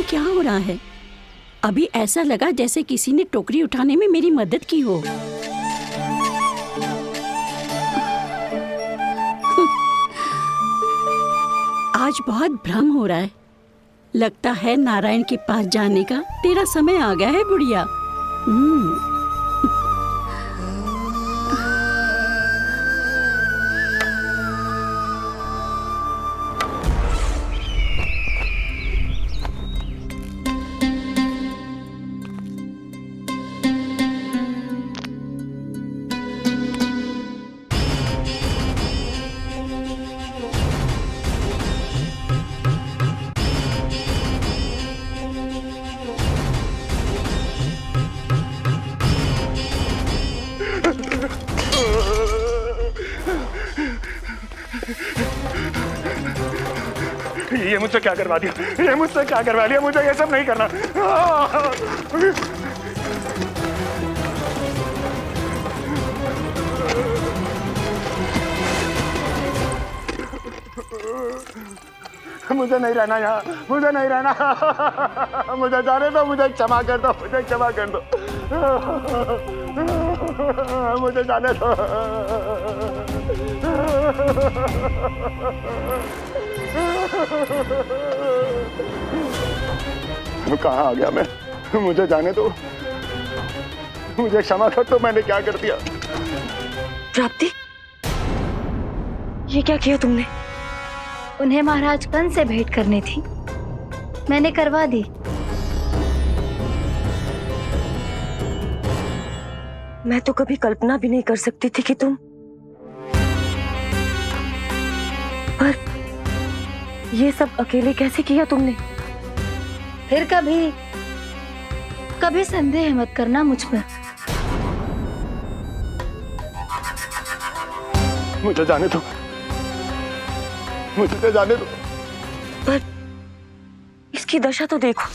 क्या हो रहा है? अभी ऐसा लगा जैसे किसी ने टोकरी उठाने में मेरी मदद की हो। आज बहुत भ्रम हो रहा है। लगता है नारायण के पास जाने का तेरा समय आ गया है बुढ़िया। ये मुझसे क्या करवा दिया? ये मुझसे क्या करवा लिया? मुझे ये सब नहीं करना। मुझे नहीं रहना यहाँ, मुझे नहीं रहना। मुझे जाने दो, मुझे क्षमा कर दो, मुझे क्षमा कर दो, मुझे जाने दो। कहाँ आ गया मैं? मुझे जाने दो, मुझे क्षमा कर दो। मैंने क्या कर दिया? प्राप्ति, ये क्या किया तुमने? उन्हें महाराज कंस से भेंट करनी थी, मैंने करवा दी। मैं तो कभी कल्पना भी नहीं कर सकती थी कि तुम, पर ये सब अकेले कैसे किया तुमने? फिर कभी संदेह मत करना मुझ पर। मुझे जाने दो, मुझे जाने दो। पर इसकी दशा तो देखो,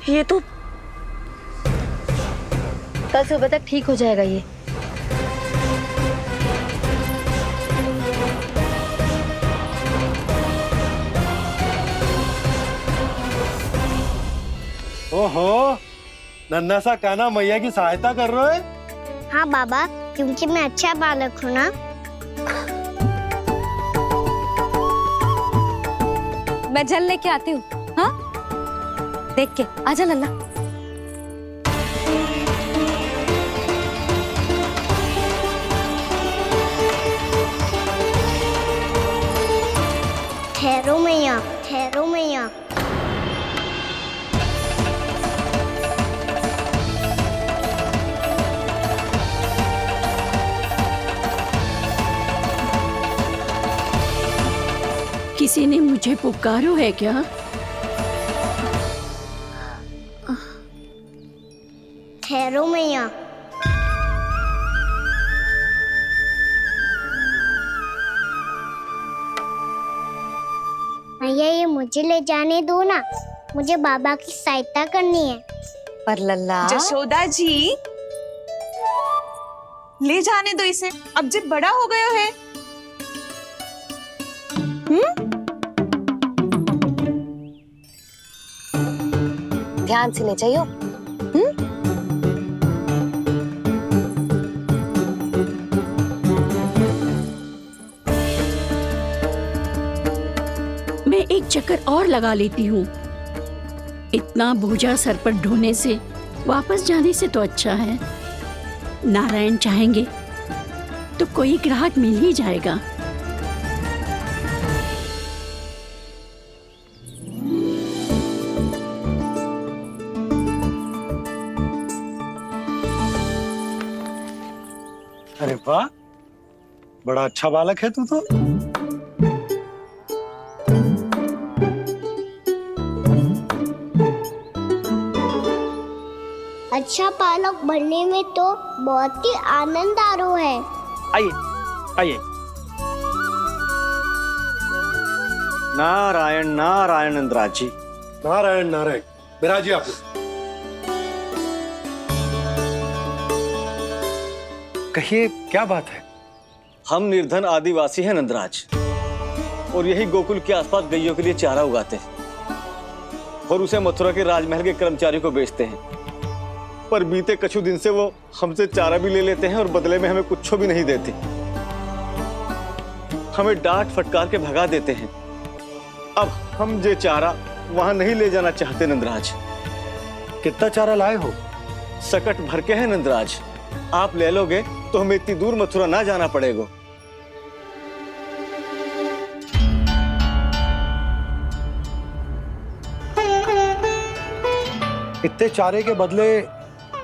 ये तो कल सुबह तक ठीक हो जाएगा ये। ओहो, नन्हा सा कान्हा मैया की सहायता कर रहे हो? हाँ बाबा, क्योंकि मैं अच्छा बालक हूँ ना। मैं जल लेके आती हूँ। हाँ, देख के आजा लल्ला। ठहरो मैया, ठहरो मैया। किसी ने मुझे पुकारो है क्या? ठहरो मैया। मैया, ये मुझे ले जाने दो ना, मुझे बाबा की सहायता करनी है। पर लल्ला, जशोदा जी, ले जाने दो इसे, अब जब बड़ा हो गया है। ध्यान से ले जाइयो। मैं एक चक्कर और लगा लेती हूँ। इतना बोझा सर पर ढोने से वापस जाने से तो अच्छा है। नारायण चाहेंगे तो कोई ग्राहक मिल ही जाएगा। अरे वाह, बड़ा अच्छा बालक है तू तो। अच्छा बालक बनने में तो बहुत ही आनंद आ रहा है। आइए, आइए। नारायण नारायण इंद्राज जी। नारायण नारायण, बिराजिए आप लोग। कहिए, क्या बात है? हम निर्धन आदिवासी हैं नंदराज, और यही गोकुल के आसपास गैयों के लिए चारा उगाते हैं। और उसे मथुरा के राजमहल के कर्मचारियों को बेचते हैं। पर बीते कुछ दिन से वो हमसे चारा भी ले लेते हैं और बदले में हमें कुछ भी नहीं देते। हमें डांट फटकार के भगा देते हैं। अब हम ये चारा वहां नहीं ले जाना चाहते नंदराज। कितना चारा लाए हो? सकट भर के है नंदराज। आप ले लोगे तो हमें इतनी दूर मथुरा ना जाना पड़ेगा। इतने चारे के बदले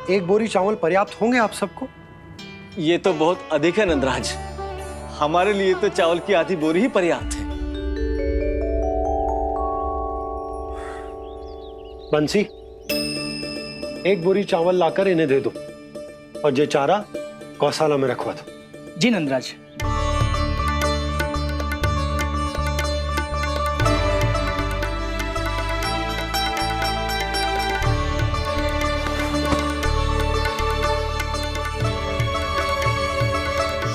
एक बोरी चावल पर्याप्त होंगे आप सबको? ये तो बहुत अधिक है नंदराज। हमारे लिए तो चावल की आधी बोरी ही पर्याप्त है। बंसी, एक बोरी चावल लाकर इन्हें दे दो और ये चारा गौशाला में रखवा दो। जी नंदराज।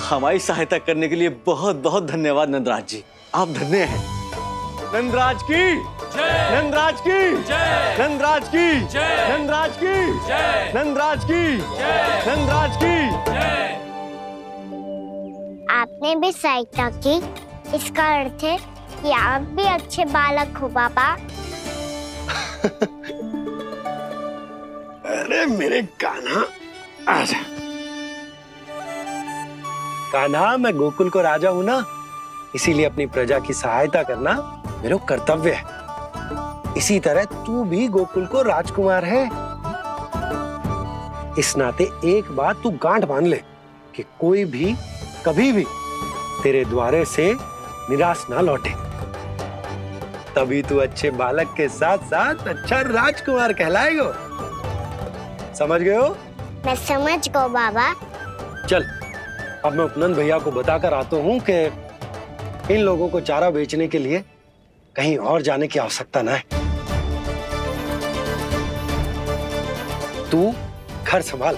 हमारी सहायता करने के लिए बहुत बहुत धन्यवाद नंदराज जी। आप धन्य हैं। नंदराज की जय, नंदराज की जय, नंदराज की जय, नंदराज की जय, नंदराज की जय, नंदराज की जय। आपने भी सहायता की, इसका अर्थ है कि आप भी अच्छे बालक हो पापा। अरे मेरे कान्हा, आजा। कान्हा, मैं गोकुल को राजा हूं ना, इसीलिए अपनी प्रजा की सहायता करना मेरा कर्तव्य है। इसी तरह तू भी गोकुल को राजकुमार है। इस नाते एक बात तू गांठ बांध ले कि कोई भी कभी भी तेरे द्वारे से निराश ना लौटे। तभी तू अच्छे बालक के साथ साथ अच्छा राजकुमार कहलाएगा। समझ गए हो? मैं समझ गई बाबा। चल, अब मैं उपनंद भैया को बताकर आता हूँ कि इन लोगों को चारा बेचने के लिए कहीं और जाने की आवश्यकता ना है। तू घर संभाल।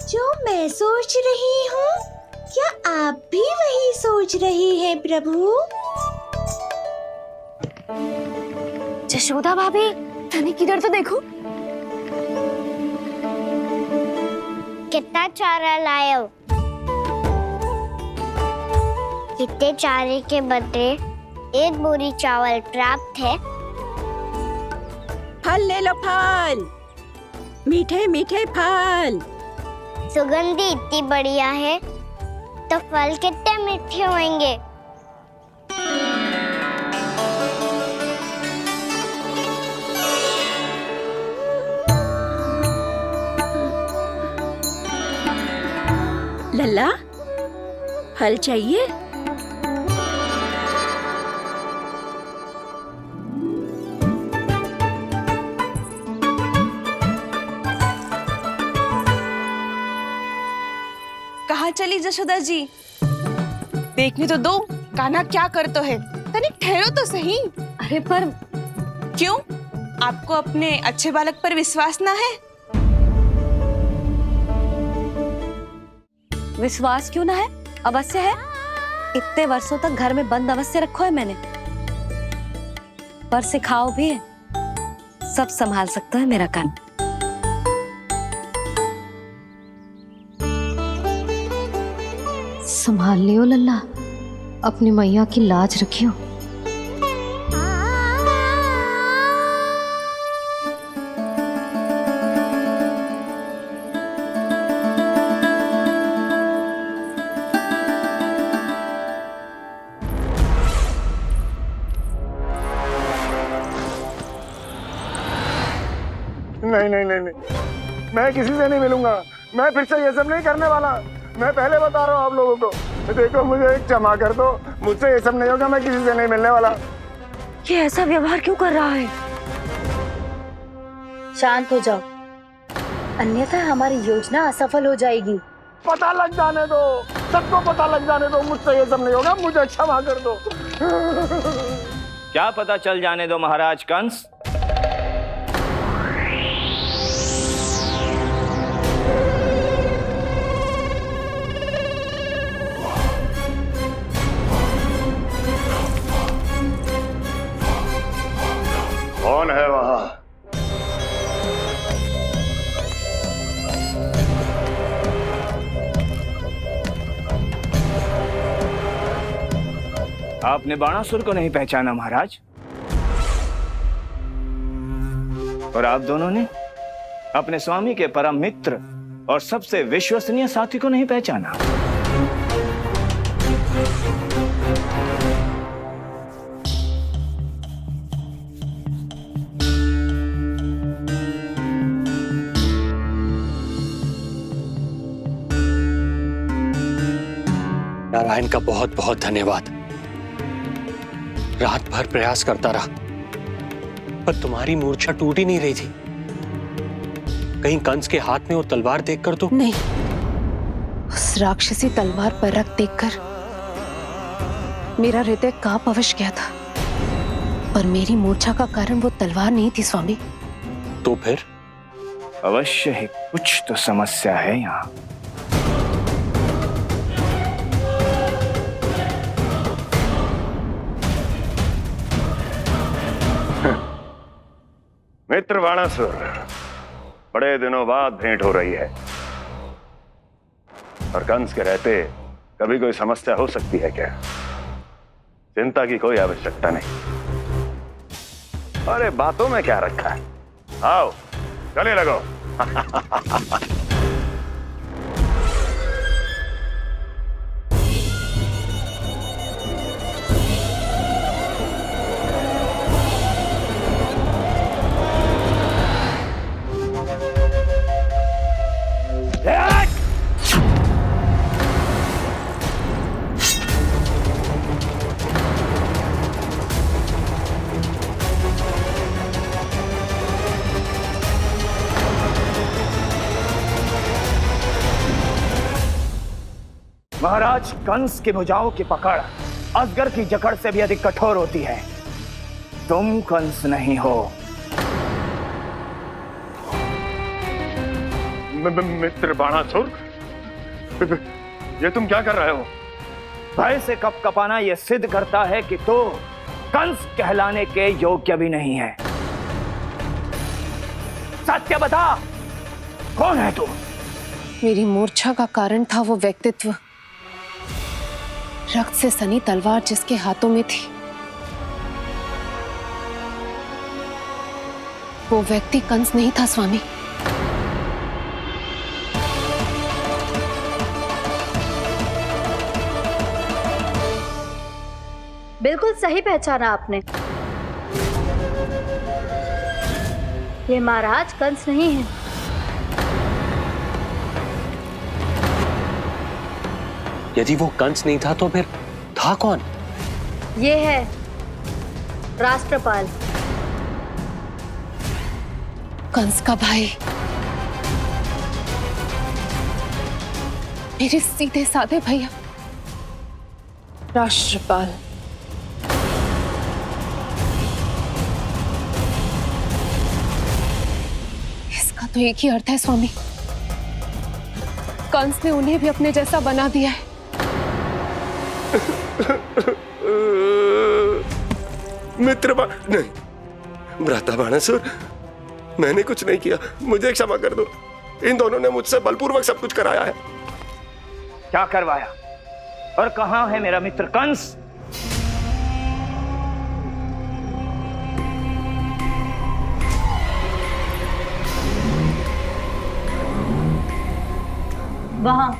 जो मैं सोच रही हूँ, क्या आप भी वही सोच रही हैं प्रभु? यशोदा भाभी, तनिक इधर तो देखो। कितना चारा लाए हो? कितने चारे के बदले एक बोरी चावल प्राप्त है। फल ले लो, फल, मीठे मीठे फल। सुगंधी इतनी बढ़िया है तो फल कितने मीठे होंगे। लल्ला, फल चाहिए? कहाँ चली जशोदा जी? देखने तो दो कान्हा क्या करते है। तनिक ठहरो तो सही। अरे पर क्यों? आपको अपने अच्छे बालक पर विश्वास ना है? विश्वास क्यों ना है? अवश्य है। इतने वर्षों तक घर में बंद अवश्य रखो है मैंने, पर सिखाओ भी है। सब संभाल सकता है मेरा कान। संभाल लियो लल्ला, अपनी मैया की लाज रखियो। नहीं नहीं नहीं नहीं, मैं किसी से नहीं मिलूंगा। मैं फिर से ये सब नहीं करने वाला। मैं पहले बता रहा हूँ आप लोगों को। देखो, मुझे एक क्षमा कर दो, मुझसे ये सब नहीं होगा। मैं किसी से नहीं मिलने वाला। ये ऐसा व्यवहार क्यों कर रहा है? शांत हो जाओ, अन्यथा हमारी योजना असफल हो जाएगी। पता लग जाने दो, सबको पता लग जाने दो। मुझसे ये सब नहीं होगा, मुझे क्षमा कर दो। क्या पता चल जाने दो महाराज कंस। आपने बाणासुर को नहीं पहचाना महाराज, और आप दोनों ने अपने स्वामी के परम मित्र और सबसे विश्वसनीय साथी को नहीं पहचाना। नारायण का बहुत बहुत धन्यवाद। रात भर प्रयास करता रहा, पर तुम्हारी मूर्छा टूट ही नहीं रही थी। कहीं कंस के हाथ में वो तलवार देखकर तो नहीं, उस राक्षसी तलवार पर रख देखकर मेरा हृदय कांप अवश्य गया था, पर मेरी मूर्छा का कारण वो तलवार नहीं थी स्वामी। तो फिर? अवश्य ही कुछ तो समस्या है यहाँ। मित्र बाणासुर, बड़े दिनों बाद भेंट हो रही है, और कंस के रहते कभी कोई समस्या हो सकती है क्या? चिंता की कोई आवश्यकता नहीं। अरे बातों में क्या रखा है, आओ गले लगो। महाराज, कंस की भुजाओं की पकड़ अजगर की जकड़ से भी अधिक कठोर होती है। तुम कंस नहीं हो। मित्र बाणासुर, ये तुम क्या कर रहे हो? भय से कपकपाना यह सिद्ध करता है कि तो कंस कहलाने के योग्य भी नहीं है। सत्य बता, कौन है तू? मेरी मूर्छा का कारण था वो व्यक्तित्व, रक्त से सनी तलवार जिसके हाथों में थी। वो व्यक्ति कंस नहीं था स्वामी। बिल्कुल सही पहचाना आपने। ये महाराज कंस नहीं है। यदि वो कंस नहीं था तो फिर था कौन? ये है राष्ट्रपाल, कंस का भाई, मेरे सीधे साधे भैया राष्ट्रपाल। इसका तो एक ही अर्थ है स्वामी, कंस ने उन्हें भी अपने जैसा बना दिया है। मित्र नहीं, भ्राता बाणासुर, मैंने कुछ नहीं किया, मुझे क्षमा कर दो। इन दोनों ने मुझसे बलपूर्वक सब कुछ कराया है। क्या करवाया? और कहां है मेरा मित्र कंस? वहां।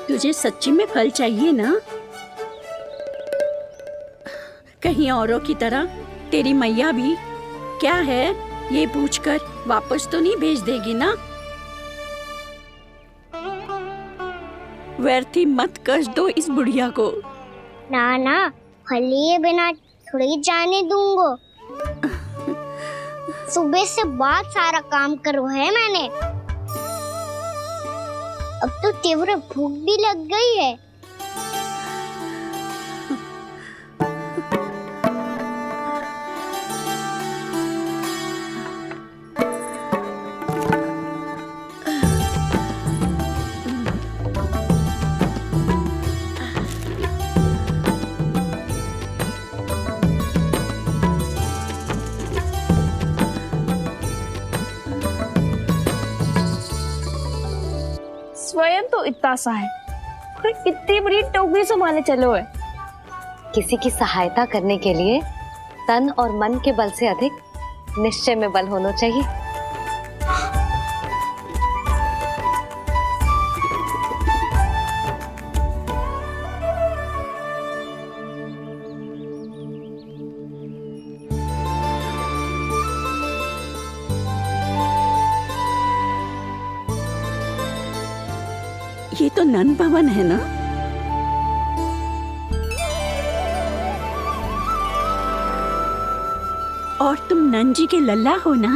तुझे सच्ची में फल चाहिए ना? कहीं औरों की तरह तेरी मैया भी क्या है ये पूछकर वापस तो नहीं भेज देगी ना? व्यर्थ ही मत कष्ट दो इस बुढ़िया को। ना ना, फल लिए बिना थोड़ी जाने दूंगो। सुबह से बहुत सारा काम करो है मैंने। अब तो तीव्र भूख भी लग गई है। स्वयं तो इतना सा है, पर इतनी बड़ी टोकरी संभालने चलो है। किसी की सहायता करने के लिए तन और मन के बल से अधिक निश्चय में बल होना चाहिए। ये तो नंद भवन है ना? और तुम नंद जी के लल्ला हो ना?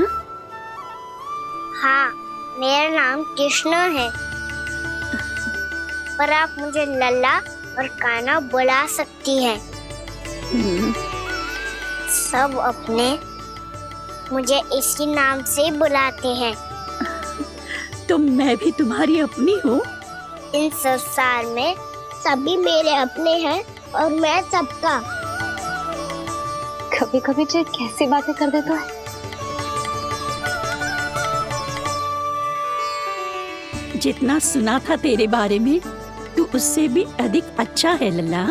हाँ, मेरा नाम कृष्ण है, पर आप मुझे लल्ला और कान्हा बुला सकती हैं। सब अपने मुझे इसी नाम से बुलाते हैं। तो मैं भी तुम्हारी अपनी हूँ। इन संसार में सभी मेरे अपने हैं और मैं सबका। कभी कभी जो कैसी बातें कर देता है। जितना सुना था तेरे बारे में, तू उससे भी अधिक अच्छा है लल्ला।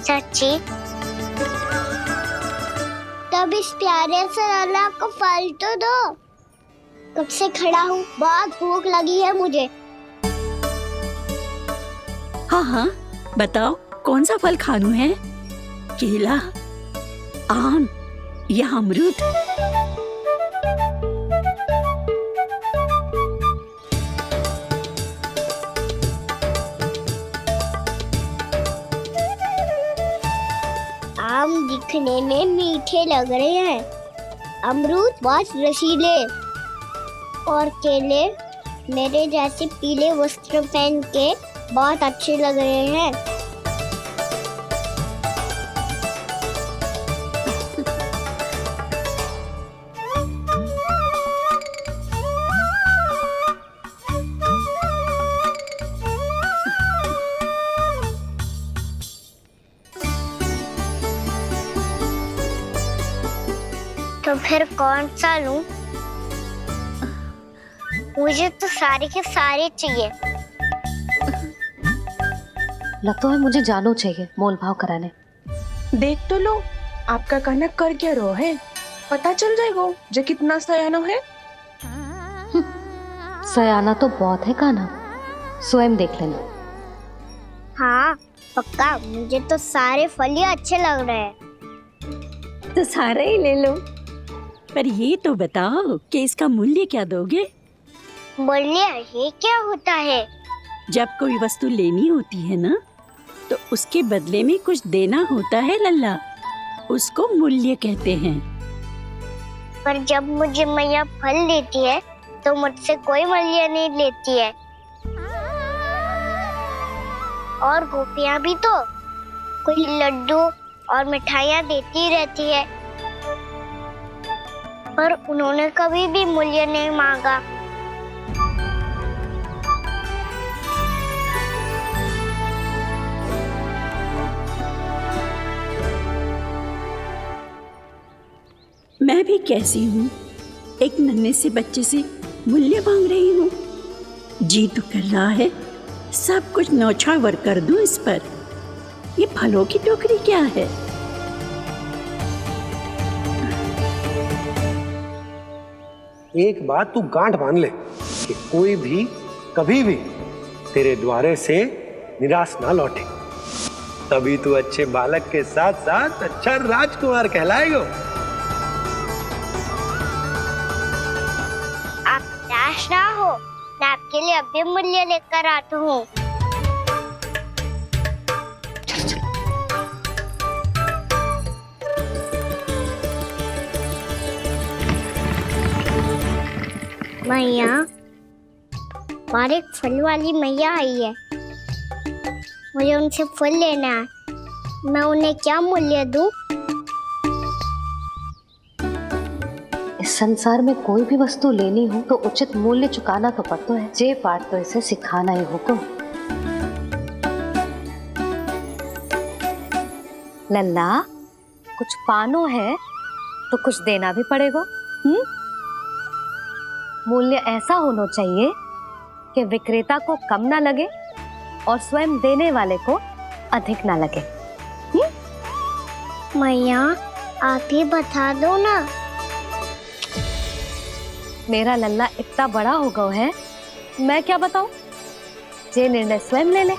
सच्ची? तब इस प्यारे से लल्ला को फल तो दो। कब से खड़ा हूँ, बहुत भूख लगी है मुझे। हाँ हाँ, बताओ कौन सा फल खानू है? केला, आम या अमरूद? आम दिखने में मीठे लग रहे हैं, अमरूद बहुत रसीले और केले मेरे जैसे पीले वस्त्र पहन के बहुत अच्छे लग रहे हैं। तो फिर कौन सा लूं? मुझे तो सारे के सारे चाहिए। लगता है मुझे जानो चाहिए मोल भाव कराने। देख तो लो, आपका कहना कर क्या रो है, पता चल जाएगा जो कितना सयानो है। सयाना तो बहुत है कान्हा, स्वयं देख लेना। हाँ पक्का, मुझे तो सारे फल ही अच्छे लग रहे हैं। तो सारा ही ले लो। पर ये तो बताओ कि इसका मूल्य क्या दोगे? मूल्य ये क्या होता है? जब कोई वस्तु लेनी होती है ना, तो उसके बदले में कुछ देना होता है लल्ला, उसको मूल्य कहते हैं। पर जब मुझे मैया फल देती है तो मुझसे कोई मूल्य नहीं लेती है। और गोपियां भी तो कोई लड्डू और मिठाइयाँ देती रहती है, पर उन्होंने कभी भी मूल्य नहीं मांगा। मैं भी कैसी हूँ, एक नन्हे से बच्चे से मूल्य मांग रही हूँ। जी तो कर रहा है सब कुछ न्यौछावर कर दूं इस पर। ये फलों की टोकरी क्या है? एक बात तू गांठ बांध ले कि कोई भी कभी भी तेरे द्वारे से निराश ना लौटे, तभी तू अच्छे बालक के साथ साथ अच्छा राजकुमार कहलाएगा। आप निराश ना हो, मैं आपके लिए अभी मूल्य लेकर आता हूँ। मैया, बाहर एक फल वाली मैया आई है, मुझे उनसे फल लेना है। मैं उन्हें क्या मूल्य दूं? इस संसार में कोई भी वस्तु लेनी हो तो उचित मूल्य चुकाना तो पड़ता है। जे पाठ तो इसे सिखाना ही हुक्म। लल्ला, कुछ पानो है तो कुछ देना भी पड़ेगा। मूल्य ऐसा होना चाहिए कि विक्रेता को कम ना लगे और स्वयं देने वाले को अधिक ना लगे। मैया, आप ही बता दो ना। मेरा लल्ला इतना बड़ा हो गया है, मैं क्या बताऊं? जे निर्णय स्वयं ले ले।